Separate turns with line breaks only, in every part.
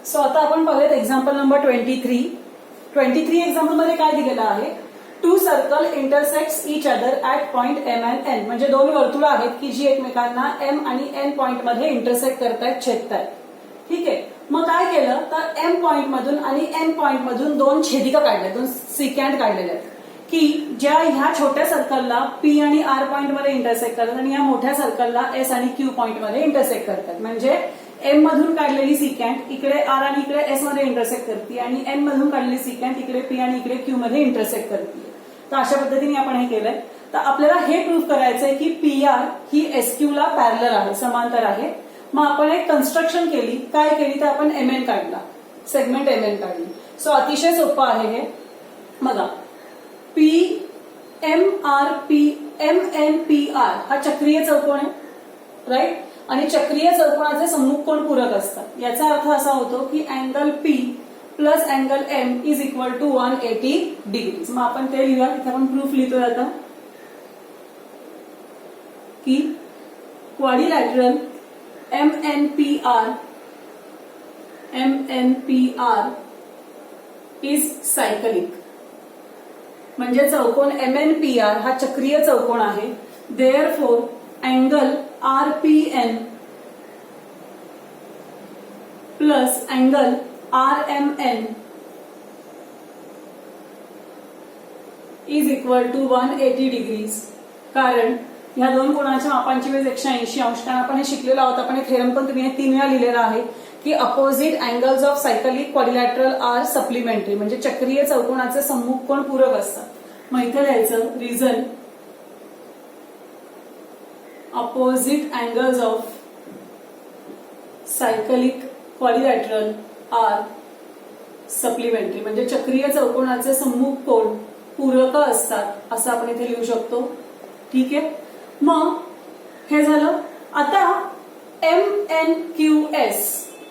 So आता आपण पाहूयात एक्झाम्पल नंबर 23. 23 एक्झाम्पल मध्ये काय दिलेलं आहे, two circle intersects each other at point M and N. म्हणजे दोन वर्तुळ आहेत की जी एकमेकांना एम आणि एन पॉइंट मध्ये इंटरसेक्ट करतायत, छेदतायत. ठीक आहे. मग काय केलं तर एम पॉइंट मधून आणि एन पॉइंट मधून दोन छेदिका काढल्या, दोन सिकॅन्ड काढलेल्या आहेत की ज्या ह्या छोट्या सर्कलला पी आणि आर पॉइंट मध्ये इंटरसेक्ट करतात आणि या मोठ्या सर्कलला एस आणि क्यू पॉइंट मध्ये इंटरसेक्ट करतात. म्हणजे एम मधून काढलेली सिकॅन्ड इकडे आर आणि इकडे एस मध्ये इंटरसेक्ट करते आणि एन मधून काढलेली सिकॅन्ड इकडे पी आणि इकडे क्यू मध्ये इंटरसेक्ट करते. तर अशा पद्धतीने आपण हे केलंय. तर आपल्याला हे प्रूव्ह करायचंय की पी आर ही एसक्यू ला पॅरलल आहे, समांतर आहे. मग आपण एक कन्स्ट्रक्शन केली, काय केली तर आपण एम एन काढला, सेगमेंट एम एन काढली. सो अतिशय सोपं आहे हे. बघा, P M R P M N P R हा चक्रीय चौकोन आहे, राईट. आणि चक्रीय चौकोनाचे सम्मुख कोण पूरक असतात. याचा अर्थ असा होतो की angle P plus angle M is equal to 180 degrees. मग आपण ते लिहूया. इथे आपण प्रूफ लिहितोय आता की क्वाड्रिलॅटरल MNPR इज सायकलिक. म्हणजे चौकोन MNPR हा चक्रीय चौकोन आहे. Therefore angle RPN plus angle RMN is equal to 180 degrees. कारण या दोन कोणाच्या मापांची बेरीज 180 अंश. कारण आपण हे शिकलेलो आहोत, आपण हे थेरम पण तुम्ही 3 वेळा लिहिलेला आहे की opposite angles of cyclic quadrilateral are supplementary. म्हणजे चक्रीय चौकोनाचे सम्मुख कोण पूरक असतात. मग इथे लिहायचं reason opposite angles of cyclic quadrilateral are supplementary. म्हणजे चक्रीय चौकोनाचे सम्मुख कोण पूरक असतात असं आपण इथे लिहू शकतो. ठीक आहे. मग हे झालं. आता MNQS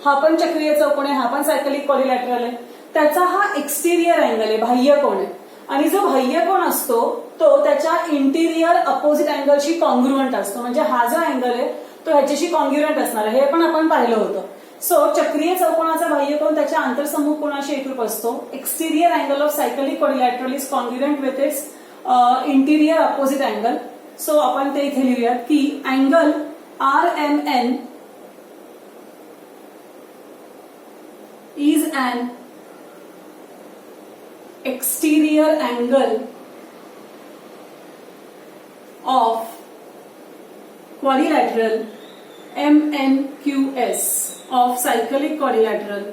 हा पण चक्रीय चौकोन आहे, हा पण सायकलिक क्वाड्रिलॅटरल आहे. त्याचा हा एक्सटिरियर अँगल आहे, बाह्य कोन आहे. आणि जो बाह्य कोन असतो तो त्याच्या इंटिरियर अपोजिट अँगलशी कॉन्ग्रुएंट असतो. म्हणजे हा जो अँगल आहे तो ह्याच्याशी कॉन्ग्रुएंट असणार आहे, हे पण आपण पाहिलं होतं. सो चक्रीय चौकोनाचा बाह्य कोन त्याच्या आंतरसम्मुख कोनाशी एकरूप असतो. Exterior angle of cyclic quadrilateral is congruent with its interior opposite angle. So आपण ते इथे लिहूयात की angle RMN is an exterior angle of quadrilateral MNQS of cyclic quadrilateral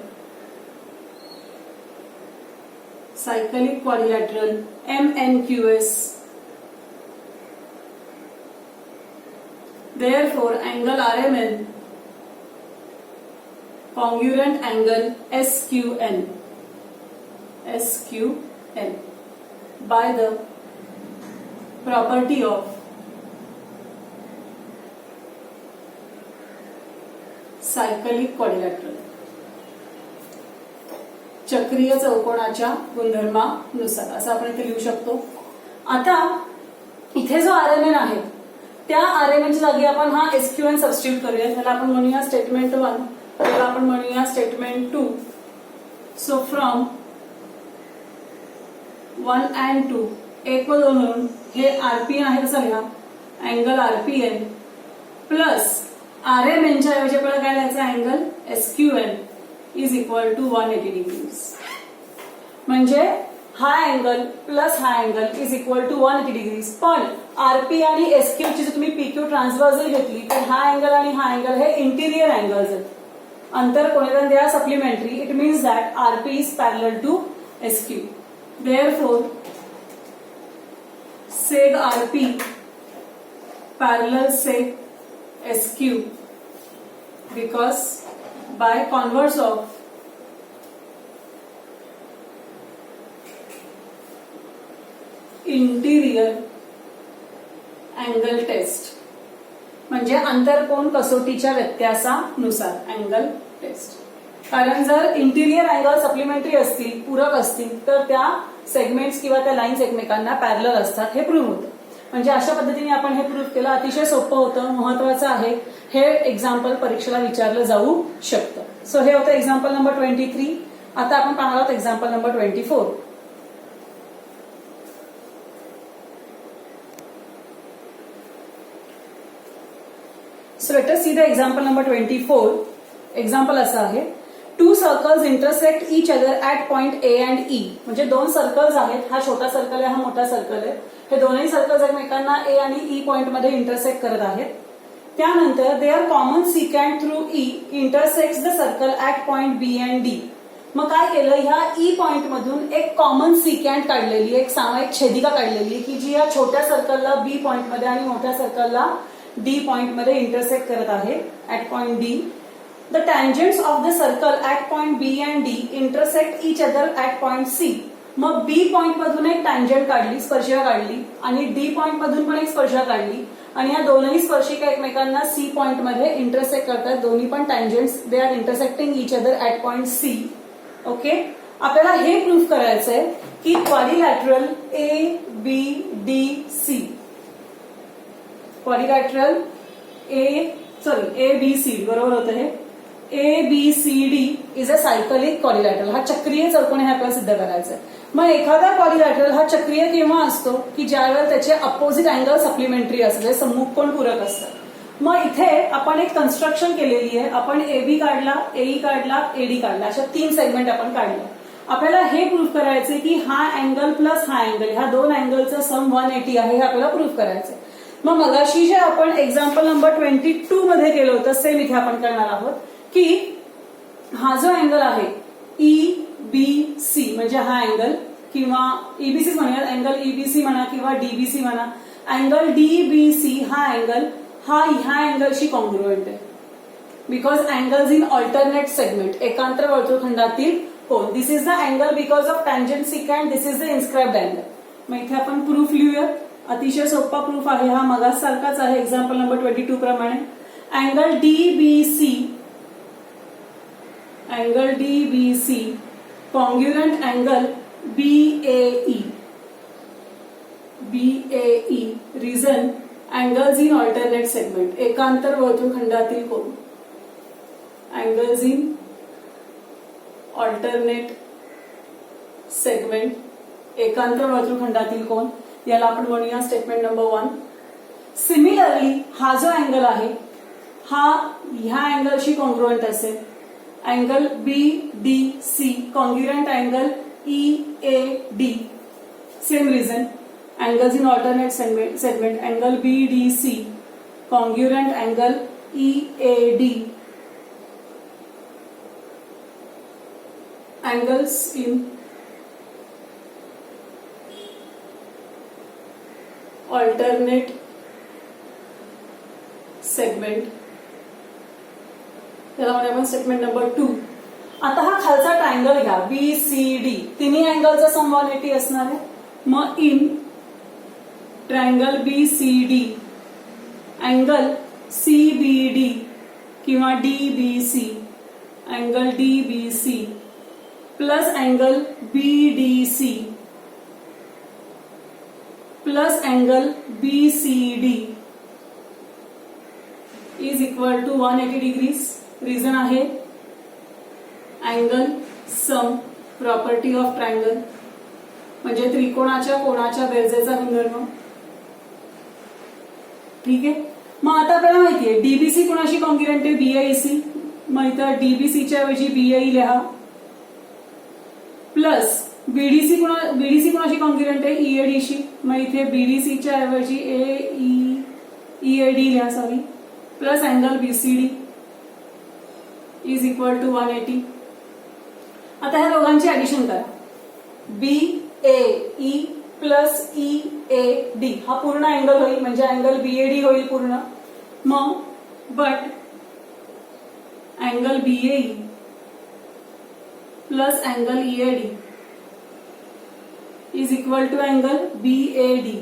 MNQS. Therefore, angle RMN congruent angle SQN by the property of cyclic quadrilateral. चक्रीय चौकोनाच्या गुणधर्मानुसार असं आपण इथे लिहू शकतो. आता इथे जो RMN आहे त्या RMNच्या जागी आपण हा SQN सबस्टिट्यूट करूया. त्याला आपण म्हणूया स्टेटमेंट 1, त्याला आपण म्हणूया स्टेटमेंट 2. सो फ्रॉम 1 and 2 1 व 2 म्हणून हे RPN आहे तसं लिहा, अँगल RPN प्लस RMNच्या ऐवजी आपल्याला काय लिहायचं angle SQN is equal to 180 degrees. म्हणजे हा अँगल प्लस हा angle is equal to 180 degrees. पण आरपी आणि एसक्यू ची जर तुम्ही पीक्यू ट्रान्सव्हर्सल घेतली तर हा अँगल आणि हा अँगल हे इंटिरियर अँगल्स आहेत, अंतर कोणते they are supplementary. It means that RP is parallel to SQ. Therefore seg RP parallel seg SQ because by converse of interior angle test. म्हणजे आंतरकोन कसोटीच्या व्यत्यासानुसार अँगल टेस्ट. कारण जर इंटिरियर अँगल सप्लिमेंटरी असतील, पूरक असतील, तर त्या सेगमेंट्स किंवा त्या लाईन्स एकमेकांना पॅरलल असतात, हे प्रूव्ह होतं. म्हणजे अशा पद्धतीने आपण हे प्रूव्ह केलं. अतिशय सोपं होतं, महत्वाचं आहे. हे एक्झाम्पल परीक्षेला विचारलं जाऊ शकतं. सो हे होतं एक्झाम्पल नंबर 23. आता आपण पाहणार आहोत example number 24. So let us see the example number 24. Example असं आहे, 2 circles intersect each other at point A and E. म्हणजे 2 सर्कल्स आहेत, हा छोटा सर्कल आहे, हा मोठा सर्कल आहे. हे दोन्ही सर्कल्स एकमेकांना ए आणि ई पॉइंट मध्ये इंटरसेक्ट करत आहेत. त्यानंतर they are common secant through E intersect the circle at point B and D. मग काय केलं, ह्या ई पॉइंट मधून एक कॉमन सिकॅन्ड काढलेली, एक सामायिक छेदिका काढलेली की जी या छोट्या सर्कलला बी पॉइंट मध्ये आणि मोठ्या सर्कलला डी पॉइंट मध्ये इंटरसेक्ट करत आहे at point D. The tangents of the circle at point B and D intersect each other at point C. मग बी पॉइंट मधून एक टँजंट काढली, स्पर्शिका काढली, आणि डी पॉइंट मधून पण एक स्पर्शिका काढली, आणि या दोन्ही स्पर्शिका एकमेकांना सी पॉइंट मध्ये इंटरसेक्ट करतात. दोन्ही पण tangents they are intersecting each other at point C. Okay, आपल्याला हे प्रूव्ह करायचंय की quadrilateral A B D C, quadrilateral A B C बरोबर होतं हे, A B C D is a cyclic quadrilateral. हा चक्रीय चौकोन हे आपल्याला सिद्ध करायचं आहे. मग एखादा क्वाड्रिलॅटरल हा चक्रीय केव्हा असतो की ज्यावेळेला त्याचे अपोजिट अँगल सप्लिमेंटरी असते, सम्मुख कोण पूरक असतात. मग इथे आपण एक कन्स्ट्रक्शन केलेली आहे. आपण ए बी काढला, एई काढला, एडी काढला, अशा 3 सेगमेंट आपण काढले. आपल्याला हे प्रूव्ह करायचे की हा अँगल प्लस हा अँगल, ह्या 2 अँगलचं सम 180 आहे, हे आपल्याला प्रूव्ह करायचंय. मग मगाशी जे आपण एक्झाम्पल नंबर 22 मध्ये केलं होतं सेम इथे आपण करणार आहोत की हा जो अँगल आहे ई बी सी म्हणजे हा अँगल, किंवा ईबीसी म्हणूयात, अँगल ईबीसी म्हणा किंवा डीबीसी म्हणा, अँगल डीबीसी हा अँगल हा ह्या अँगलशी कॉन्ग्रुएंट आहे. Because angles in alternate segment, एकांतर वर्तुळखंडातील कोन. This is the angle because of tangent secant, this is the inscribed angle. मग इथे आपण प्रूफ लिहूयात. अतिशय सोपा प्रूफ आहे हा, मगाच सारखाच आहे एक्झाम्पल नंबर 22 प्रमाणे. Angle DBC congruent angle BAE. Reason angles in alternate segment, एकांतर वर्तुळखंडातील कोन. अँगल्स इन ऑल्टरनेट सेगमेंट, एकांतर वर्तुळखंडातील कोन, याला आपण म्हणूया स्टेटमेंट नंबर 1. सिमिलरली हा जो अँगल आहे हा ह्या अँगलशी कॉन्ग्रुएंट असेल. Angle B D C congruent angle E A D. Same reason, angles in alternate segment, angle B D C congruent angle E A D. Angles in alternate segment, त्याला म्हणूया आपण स्टेटमेंट नंबर 2. आता हा खालचा triangle घ्या बी C D, तिन्ही अँगलचा सम 180 असणार आहे. मग in triangle B C D angle C B D किंवा D B C, angle D B C plus angle B D C plus angle B C D is equal to 180 degrees. Reason आहे angle sum, property of triangle, म्हणजे त्रिकोणाच्या कोणाच्या बेरजेचा गुणधर्म. ठीक आहे. मग आता आपल्याला माहितीये डीबीसी कोणाशी कॉन्ग्रुएंट आहे, बीएईसी. मग इथं डीबीसीच्या ऐवजी बीएई लिहा, प्लस बीडीसी कोणाशी कॉन्ग्रुएंट आहे, ईएडीशी. मग इथे बीडीसीच्या ऐवजी ईएडी लिहा, sorry, plus angle BCD is equal to 180. आता ह्या दोघांची ऍडिशन करा. बीएई प्लस ईएडी हा पूर्ण अँगल होईल, म्हणजे अँगल बीएडी होईल पूर्ण. मग but angle BAE plus angle EAD is equal to angle BAD.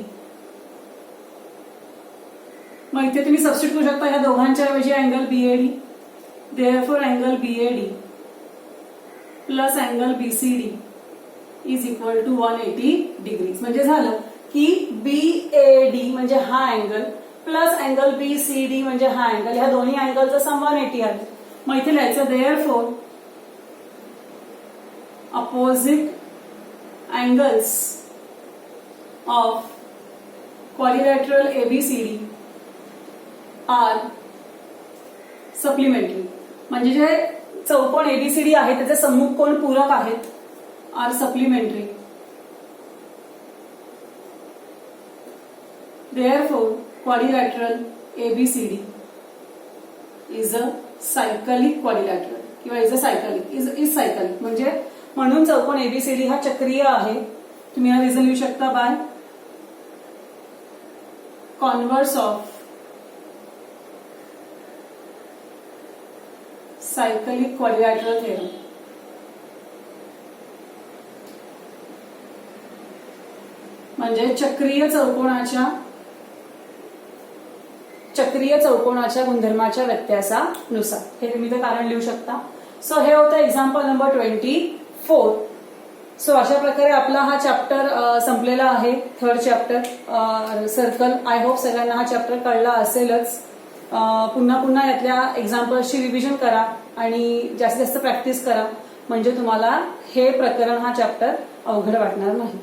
मग इथे तुम्ही सबस्टिट्यूट करू शकता ह्या दोघांच्या ऐवजी angle BAD. Therefore angle BAD plus angle BCD is equal to 180 degrees. म्हणजे झालं की बीएडी म्हणजे हा अँगल प्लस अँगल बीसीडी म्हणजे हा अँगल, ह्या दोन्ही अँगलचा सम 180 आहे. मग इथे लिहायचं therefore opposite angles of quadrilateral ABCD are supplementary. म्हणजे जे चौकोन ABCD आहे त्याचे सम्मुख कोण पूरक आहेत, are supplementary. Therefore, quadrilateral ABCD is a cyclic quadrilateral किंवा is cyclic म्हणजे म्हणून चौकोन ABCD हा चक्रीय आहे. तुम्ही हा रिझन लिहू शकता by converse of cyclic quadrilateral theorem. म्हणजे चक्रीय चौकोनाच्या गुणधर्माच्या व्यत्यासानुसार. हे तुम्ही ते कारण लिहू शकता. सो हे होतं एक्झाम्पल नंबर 24. सो अशा प्रकारे आपला हा चॅप्टर संपलेला आहे, third chapter circle. I hope सगळ्यांना हा चॅप्टर कळला असेलच. पुन्हा यातल्या एक्झाम्पल्सची रिव्हिजन करा आणि जास्तीत जास्त प्रॅक्टिस करा, म्हणजे तुम्हाला हे प्रकरण हा चॅप्टर अवघड वाटणार नाही.